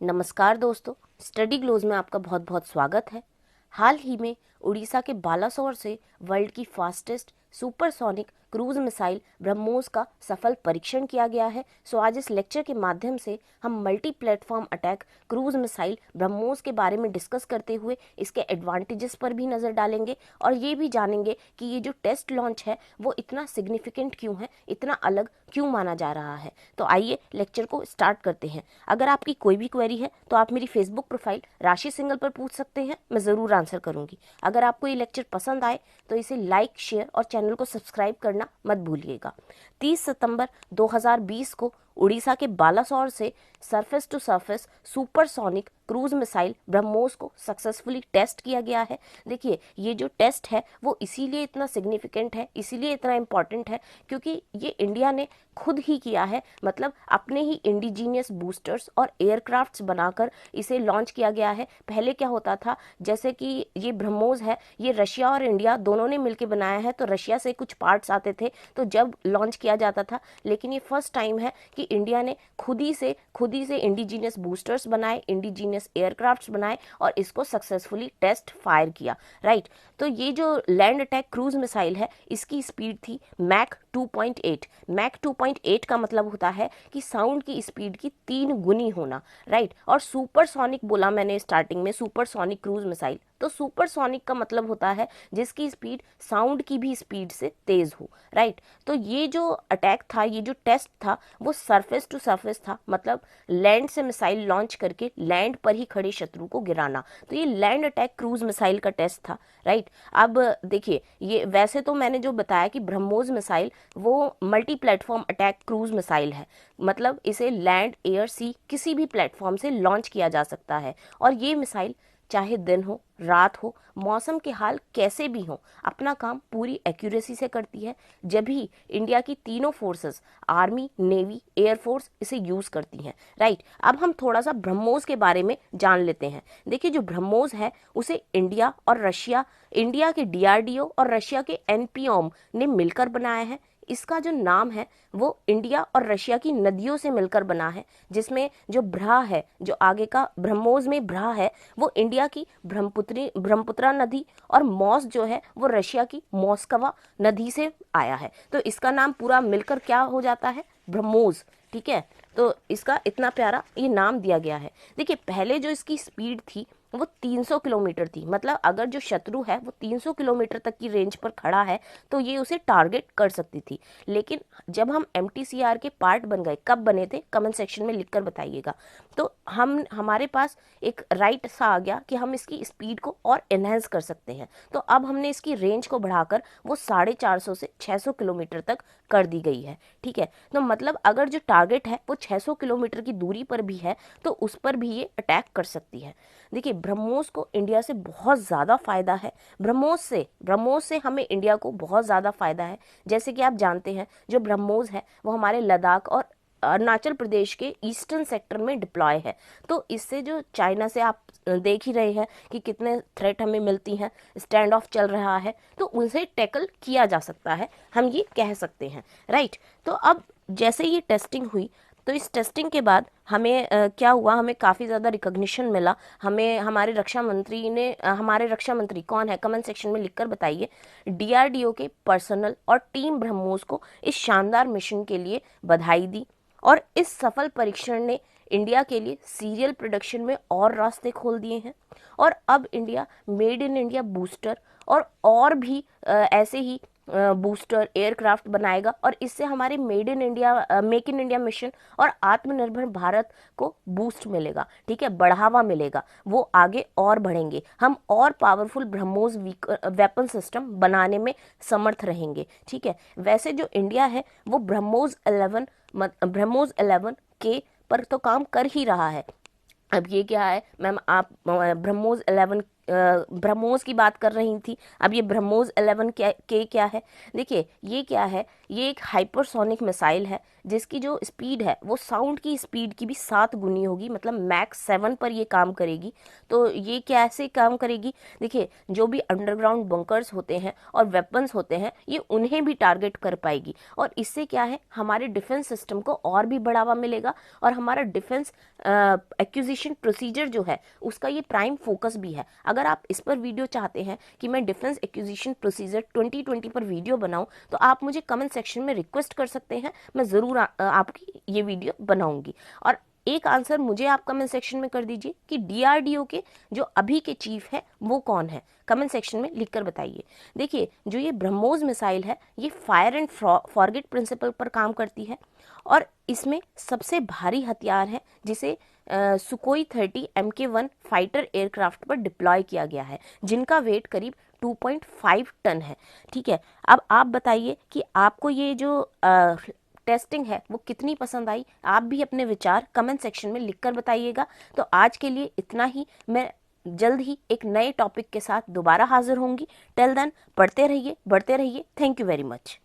नमस्कार दोस्तों, study glows में आपका बहुत बहुत स्वागत है। हाल ही में उड़ीसा के बालासोर से वर्ल्ड की fastest supersonic cruise missile BrahMos का सफल परीक्षण किया गया है। आज इस लेक्चर के माध्यम से हम multi platform attack cruise missile BrahMos के बारे में डिस्कस करते हुए इसके एडवांटेजेस पर भी नज़र डालेंगे और ये भी जानेंगे कि ये जो टेस्ट लॉन्च है वो इतना सिग्निफिकेंट क्यों है, इतना अलग क्यों माना जा रहा है। तो आइए लेक्चर को स्टार्ट करते हैं। अगर आपकी कोई भी क्वेरी है तो आप मेरी फेसबुक प्रोफाइल राशि सिंगल पर पूछ सकते हैं, मैं ज़रूर आंसर करूंगी। अगर आपको ये लेक्चर पसंद आए तो इसे लाइक, शेयर और चैनल को सब्सक्राइब करना मत भूलिएगा। 30 सितंबर 2020 को उड़ीसा के बालासोर से surface to surface supersonic cruise missile BrahMos को सक्सेसफुली टेस्ट किया गया है। देखिए, ये जो टेस्ट है वो इसीलिए इतना सिग्निफिकेंट है, इसीलिए इतना इम्पॉर्टेंट है क्योंकि ये इंडिया ने खुद ही किया है, मतलब अपने ही इंडिजीनियस बूस्टर्स और एयरक्राफ्ट्स बनाकर इसे लॉन्च किया गया है। पहले क्या होता था, जैसे कि ये ब्रह्मोस है, ये रशिया और इंडिया दोनों ने मिलकर बनाया है, तो रशिया से कुछ पार्ट्स आते थे तो जब लॉन्च किया जाता था। लेकिन ये फर्स्ट टाइम है कि इंडिया ने खुद ही से इंडिजीनियस बूस्टर्स बनाए, इंडिजीनियस एयरक्राफ्ट्स बनाए और इसको सक्सेसफुली टेस्ट फायर किया। राइट, तो ये जो लैंड अटैक क्रूज मिसाइल है इसकी स्पीड थी मैक 2.8। मैक 2.8 का मतलब होता है कि साउंड की स्पीड की 3 गुनी होना। राइट, और सुपरसोनिक बोला मैंने स्टार्टिंग में, सुपरसोनिक क्रूज मिसाइल, तो सुपरसोनिक का मतलब होता है जिसकी स्पीड साउंड की भी स्पीड से तेज हो। राइट, तो ये जो अटैक था, ये जो टेस्ट था वो सरफेस टू सरफेस था, मतलब लैंड से मिसाइल लॉन्च करके लैंड पर ही खड़े शत्रु को गिराना। तो ये लैंड अटैक क्रूज मिसाइल का टेस्ट था। राइट, अब देखिए, ये वैसे तो मैंने जो बताया कि ब्रह्मोस मिसाइल वो multi platform attack cruise missile है, मतलब इसे लैंड, एयर, सी किसी भी प्लेटफॉर्म से लॉन्च किया जा सकता है। और ये मिसाइल चाहे दिन हो, रात हो, मौसम के हाल कैसे भी हो, अपना काम पूरी एक्यूरेसी से करती है। जब भी इंडिया की तीनों फोर्सेस, आर्मी, नेवी, एयरफोर्स इसे यूज करती हैं। राइट, अब हम थोड़ा सा ब्रह्मोस के बारे में जान लेते हैं। देखिए, जो ब्रह्मोस है उसे इंडिया और रशिया, इंडिया के डीआरडीओ और रशिया के एनपीओम ने मिलकर बनाया है। इसका जो नाम है वो इंडिया और रशिया की नदियों से मिलकर बना है, जिसमें जो ब्रहा है, जो आगे का ब्रह्मोस में ब्रहा है, वो इंडिया की ब्रह्मपुत्रा नदी और मॉस जो है वो रशिया की मॉस्कवा नदी से आया है। तो इसका नाम पूरा मिलकर क्या हो जाता है, ब्रह्मोस। ठीक है, तो इसका इतना प्यारा ये नाम दिया गया है। देखिए, पहले जो इसकी स्पीड थी वो 300 किलोमीटर थी, मतलब अगर जो शत्रु है वो 300 किलोमीटर तक की रेंज पर खड़ा है तो ये उसे टारगेट कर सकती थी। लेकिन जब हम MTCR के पार्ट बन गए, कब बने थे कमेंट सेक्शन में लिखकर बताइएगा, तो हमारे पास एक राइट सा आ गया कि हम इसकी स्पीड को और एनहेंस कर सकते हैं। तो अब हमने इसकी रेंज को बढ़ाकर वो 450 से 600 किलोमीटर तक कर दी गई है। ठीक है, तो मतलब अगर जो टारगेट है वो 600 किलोमीटर की दूरी पर भी है तो उस पर भी ये अटैक कर सकती है। देखिए, ब्रह्मोस को इंडिया से बहुत ज़्यादा फायदा है। ब्रह्मोस से हमें इंडिया को बहुत ज़्यादा फायदा है। जैसे कि आप जानते हैं, जो ब्रह्मोस है वो हमारे लद्दाख और अरुणाचल प्रदेश के ईस्टर्न सेक्टर में डिप्लॉय है। तो इससे जो चाइना से आप देख ही रहे हैं कि कितने थ्रेट हमें मिलती हैं, स्टैंड ऑफ चल रहा है, तो उनसे टैकल किया जा सकता है, हम ये कह सकते हैं। राइट, तो अब जैसे ये टेस्टिंग हुई तो इस टेस्टिंग के बाद हमें क्या हुआ, हमें काफ़ी ज़्यादा रिकॉग्निशन मिला। हमें हमारे रक्षा मंत्री ने हमारे रक्षा मंत्री कौन है कमेंट सेक्शन में लिखकर बताइए। डीआरडीओ के पर्सनल और टीम ब्रह्मोस को इस शानदार मिशन के लिए बधाई दी और इस सफल परीक्षण ने इंडिया के लिए सीरियल प्रोडक्शन में और रास्ते खोल दिए हैं। और अब India made in India booster और भी ऐसे ही बूस्टर एयरक्राफ्ट बनाएगा और इससे हमारे मेक इन इंडिया मिशन और आत्मनिर्भर भारत को बूस्ट मिलेगा। ठीक है, बढ़ावा मिलेगा, वो आगे और बढ़ेंगे, हम और पावरफुल ब्रह्मोस वेपन सिस्टम बनाने में समर्थ रहेंगे। ठीक है, वैसे जो इंडिया है वो ब्रह्मोस 11 के पर तो काम कर ही रहा है। अब ये क्या है मैम, आप ब्रह्मोस की बात कर रही थी, अब ये ब्रह्मोस 11 क्या है? देखिए, ये क्या है, ये एक हाइपरसोनिक मिसाइल है जिसकी जो स्पीड है वो साउंड की स्पीड की भी 7 गुनी होगी, मतलब मैक्स 7 पर ये काम करेगी। तो ये कैसे काम करेगी? देखिए, जो भी अंडरग्राउंड बंकर्स होते हैं और वेपन्स होते हैं, ये उन्हें भी टारगेट कर पाएगी। और इससे क्या है, हमारे डिफेंस सिस्टम को और भी बढ़ावा मिलेगा और हमारा डिफेंस एक्विजिशन प्रोसीजर जो है उसका ये प्राइम फोकस भी है। अगर आप इस पर वीडियो चाहते हैं कि मैं डिफेंस एक्विजिशन प्रोसीजर 2020 पर वीडियो बनाऊं, तो आप मुझे कमेंट सेक्शन में रिक्वेस्ट कर सकते हैं, मैं ज़रूर आपकी ये वीडियो बनाऊंगी। और एक आंसर मुझे आप कमेंट सेक्शन में कर दीजिए कि डीआरडीओ के जो अभी के चीफ है वो कौन है, कमेंट सेक्शन में लिखकर बताइए। देखिए, जो ये ब्रह्मोस मिसाइल है ये फायर एंड फॉरगेट प्रिंसिपल पर काम करती है और इसमें सबसे भारी हथियार है जिसे सुकोई 30 MK1 फाइटर एयरक्राफ्ट पर डिप्लॉय किया गया है, जिनका वेट करीब 2.5 टन है। ठीक है, अब आप बताइए कि आपको ये जो टेस्टिंग है वो कितनी पसंद आई। आप भी अपने विचार कमेंट सेक्शन में लिखकर बताइएगा। तो आज के लिए इतना ही, मैं जल्द ही एक नए टॉपिक के साथ दोबारा हाजिर होंगी। टिल देन पढ़ते रहिए, बढ़ते रहिए। Thank you very much.